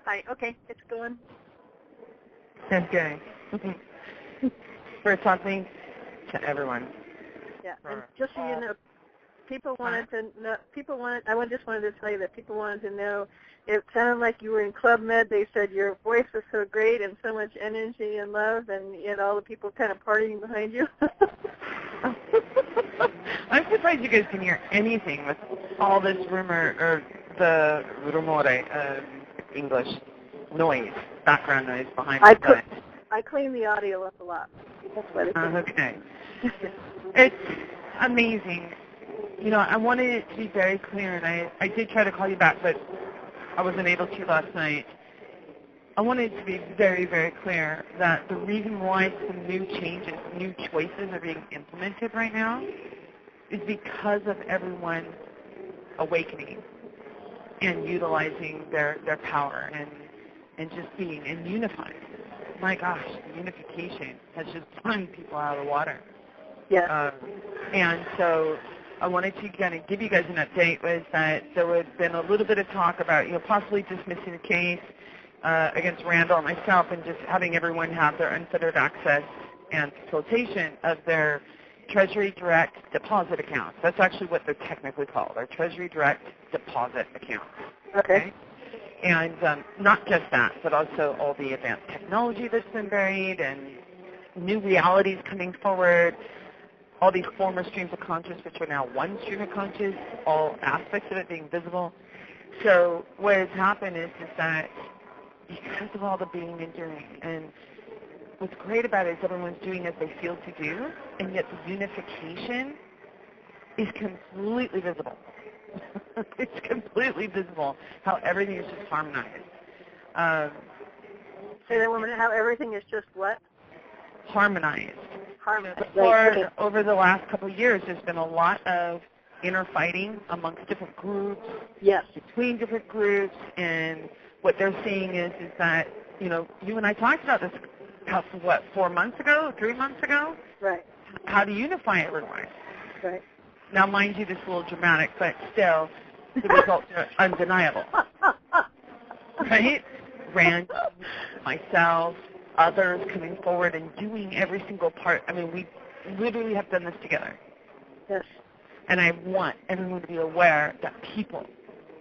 Hi. Okay, it's going. Okay. We're talking to everyone. Yeah, and just so you know, people wanted to know. I just wanted to tell you that people wanted to know. It sounded like you were in Club Med. They said your voice was so great and so much energy and love, and yet all the people kind of partying behind you. I'm surprised you guys can hear anything with all this rumor or the rumore, English noise, background noise behind me. I clean the audio up a lot. That's what it is. Okay. It's amazing. You know, I wanted it to be very clear, and I did try to call you back, but I wasn't able to last night. I wanted it to be very, very clear that the reason why some new changes, new choices are being implemented right now is because of everyone awakening and utilizing their power and just being and unifying. My gosh, unification has just blown people out of the water. Yeah. And so I wanted to kind of give you guys an update was that there had been a little bit of talk about, possibly dismissing the case against Randall and myself and just having everyone have their unfettered access and facilitation of their Treasury Direct Deposit accounts. That's actually what they're technically called, our Treasury Direct Deposit accounts. Okay. And not just that, but also all the advanced technology that's been buried and new realities coming forward, all these former streams of consciousness, which are now one stream of consciousness, all aspects of it being visible. So what has happened is that because of all the being and doing, and what's great about it is everyone's doing as they feel to do, and yet the unification is completely visible. It's completely visible how everything is just harmonized. Say that one minute, how everything is just what? Harmonized. Right. Over the last couple of years, there's been a lot of inner fighting amongst different groups, yes, between different groups, and what they're seeing is that, you and I talked about this, 4 months ago, 3 months ago? Right. How to unify everyone. Right. Now, mind you, this is a little dramatic, but still, the results are undeniable. Right? Rand, myself, others coming forward and doing every single part. I mean, we literally have done this together. Yes. And I want everyone to be aware that people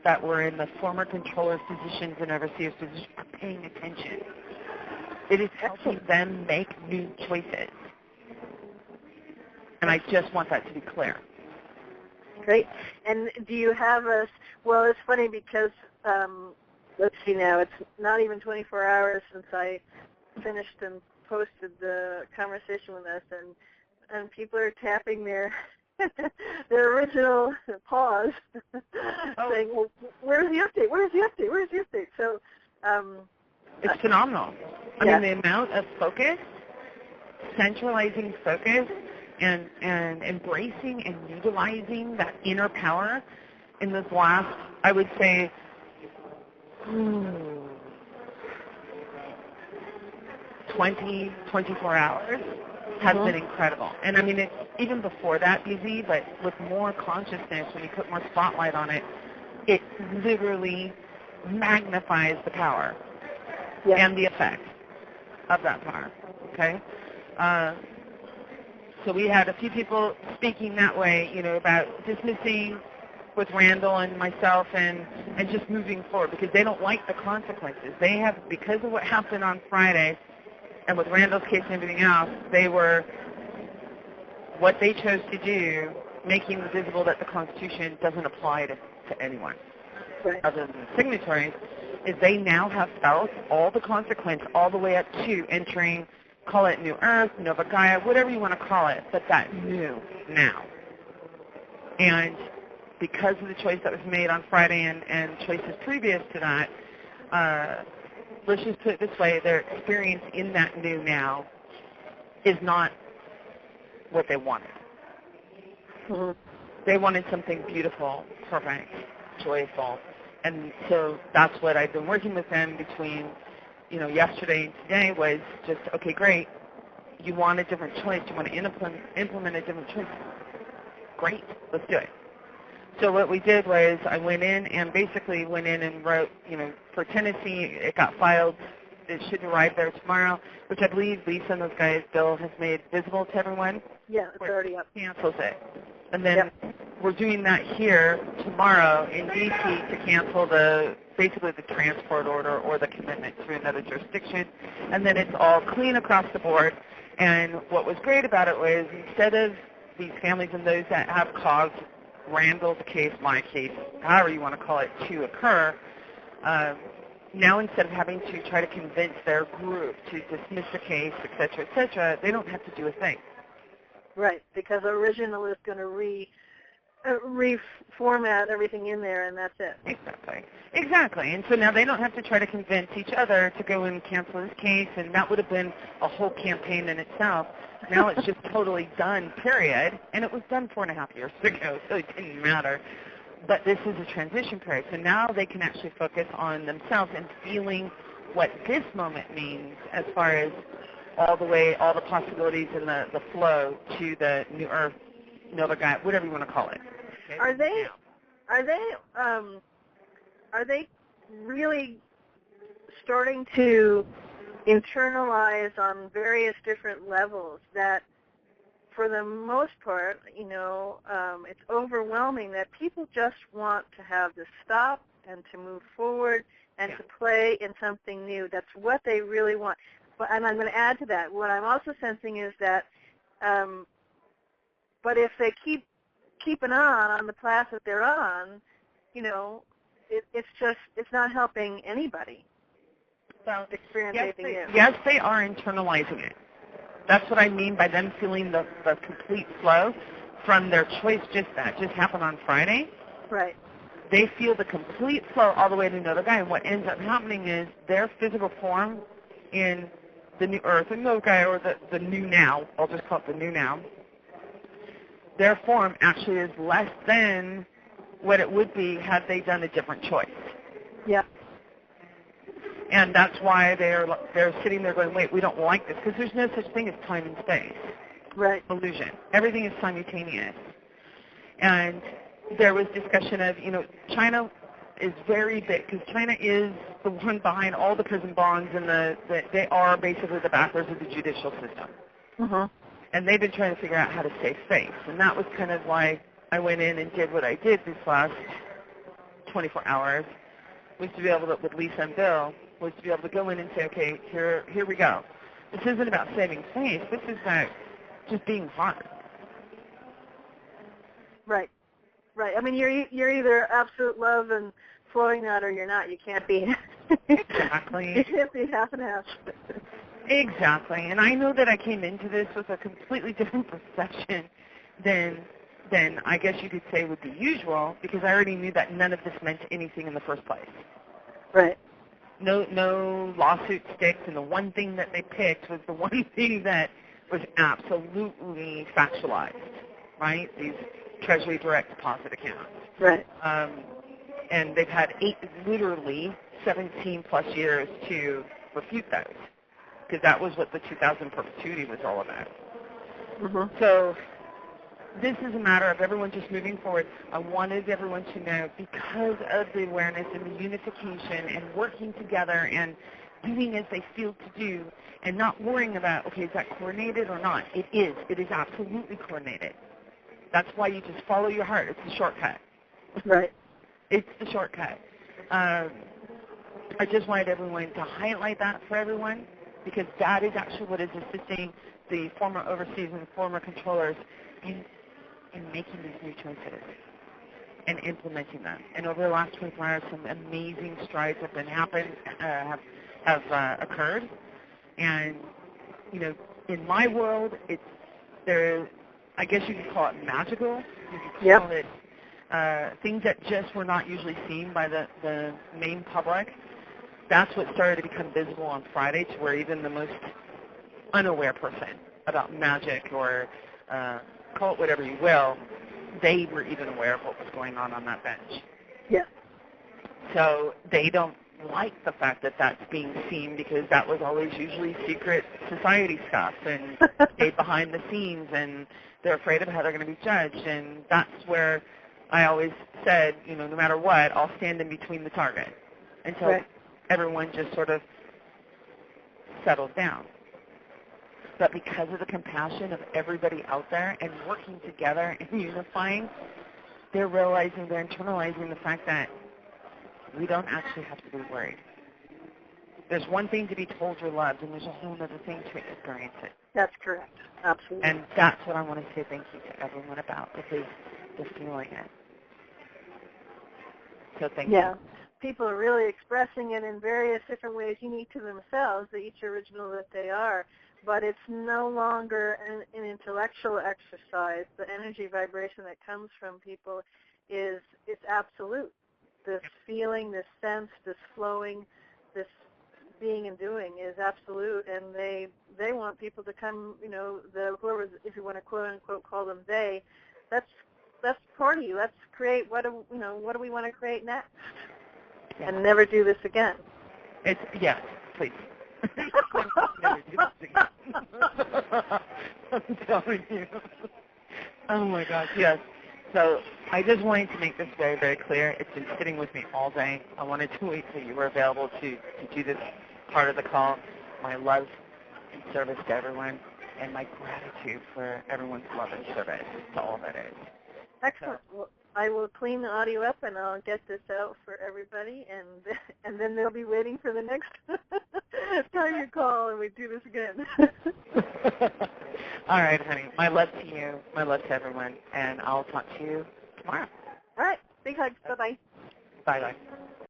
that were in the former controller positions and overseers positions are paying attention. It is helping them make new choices. And I just want that to be clear. Great. And do you have well, it's funny because, let's see now, it's not even 24 hours since I finished and posted the conversation with us, and people are tapping their original pause, saying, well, where's the update? Where's the update? Where's the update? So it's phenomenal. I mean, the amount of focus, centralizing focus, and embracing and utilizing that inner power in this last, I would say, 24 hours has been incredible. And I mean, it's even before that, BZ, but with more consciousness, when you put more spotlight on it, it literally magnifies the power and the effect of that power, okay? So we had a few people speaking that way, about dismissing with Randall and myself and just moving forward because they don't like the consequences. They have, because of what happened on Friday and with Randall's case and everything else, what they chose to do, making it visible that the Constitution doesn't apply to anyone other than the signatories, is they now have felt all the consequence all the way up to entering, call it New Earth, Nova Gaia, whatever you want to call it, but that new now. And because of the choice that was made on Friday and choices previous to that, let's just put it this way, their experience in that new now is not what they wanted. Mm-hmm. They wanted something beautiful, perfect, joyful. And so that's what I've been working with them between, yesterday and today was just, okay, great. You want a different choice. You want to implement a different choice. Great. Let's do it. So what we did was I went in and basically went in and wrote, for Tennessee, it got filed. It should arrive there tomorrow, which I believe Lisa and those guys, Bill, has made visible to everyone. Yeah, it's already up. Cancels it. And then we're doing that here tomorrow in D.C. to cancel basically the transport order or the commitment to another jurisdiction. And then it's all clean across the board. And what was great about it was instead of these families and those that have caused Randall's case, my case, however you want to call it, to occur, now instead of having to try to convince their group to dismiss the case, et cetera, they don't have to do a thing. Right, because original is going to reformat everything in there, and that's it. Exactly. And so now they don't have to try to convince each other to go and cancel this case, and that would have been a whole campaign in itself. Now it's just totally done, period. And it was done 4.5 years ago, so it didn't matter. But this is a transition period. So now they can actually focus on themselves and feeling what this moment means as far as all the possibilities and the flow to the new earth, Nova Gaia, whatever you want to call it. Okay? Are they really starting to internalize on various different levels that for the most part, it's overwhelming that people just want to have to stop and to move forward and to play in something new. That's what they really want. And I'm going to add to that. What I'm also sensing is that, but if they keep keeping on the path that they're on, it's not helping anybody. Experience anything new. Yes, they are internalizing it. That's what I mean by them feeling the complete flow from their choice. Just happened on Friday. Right. They feel the complete flow all the way to Nova Gaia. And what ends up happening is their physical form in the new earth, and Nova Gaia, or the new now, I'll just call it the new now, their form actually is less than what it would be had they done a different choice. Yeah. And that's why they're sitting there going, wait, we don't like this, because there's no such thing as time and space. Right. Illusion. Everything is simultaneous. And there was discussion of, China is very big, because China is the one behind all the prison bonds, and they are basically the backers of the judicial system. Mm-hmm. And they've been trying to figure out how to save face. And that was kind of why I went in and did what I did these last 24 hours, was to be able to, with Lisa and Bill, was to be able to go in and say, okay, here we go. This isn't about saving face. This is about just being fun. Right. Right. I mean, you're either absolute love and flowing that, or you're not. You can't be. Exactly. You can't be half and half. Exactly. And I know that I came into this with a completely different perception than I guess you could say would be usual, because I already knew that none of this meant anything in the first place. Right. No lawsuit sticks, and the one thing that they picked was the one thing that was absolutely factualized, right? These Treasury direct deposit accounts. Right. And they've had literally 17 plus years to refute those, because that was what the 2000 perpetuity was all about. Mm-hmm. So this is a matter of everyone just moving forward. I wanted everyone to know, because of the awareness and the unification and working together and doing as they feel to do, and not worrying about, okay, is that coordinated or not? It is. It is absolutely coordinated. That's why you just follow your heart. It's the shortcut. Right. It's the shortcut. I just wanted everyone to highlight that for everyone, because that is actually what is assisting the former overseers and former controllers in making these new choices and implementing them. And over the last 24 hours, some amazing strides have occurred. And in my world, I guess you could call it magical. You could call it things that just were not usually seen by the main public. That's what started to become visible on Friday, to where even the most unaware person about magic, or call it whatever you will, they were even aware of what was going on that bench. Yeah. So they don't like the fact that that's being seen, because that was always usually secret society stuff and stayed behind the scenes, and they're afraid of how they're going to be judged. And that's where I always said, no matter what, I'll stand in between the target until everyone just sort of settles down. But because of the compassion of everybody out there and working together and unifying, they're realizing, they're internalizing the fact that we don't actually have to be worried. There's one thing to be told you're loved, and there's a whole other thing to experience it. That's correct. Absolutely. And that's what I want to say thank you to everyone about, because they're feeling it. So thank you. Yeah. People are really expressing it in various different ways unique to themselves, each original that they are. But it's no longer an intellectual exercise. The energy vibration that comes from people it's absolute. This feeling, this sense, this flowing, this being and doing is absolute, and they want people to come, whoever, if you want to quote unquote call them they, let's party, let's create what do we want to create next, and never do this again. Yes, please. Never do this again. I'm telling you. Oh my gosh, yes. So I just wanted to make this very, very clear. It's been sitting with me all day. I wanted to wait till you were available to do this part of the call. My love and service to everyone, and my gratitude for everyone's love and service to all that is. Excellent. So, well, I will clean the audio up, and I'll get this out for everybody, and then they'll be waiting for the next time you call, and we do this again. All right, honey. My love to you. My love to everyone. And I'll talk to you tomorrow. All right. Big hugs. Bye-bye. Bye-bye.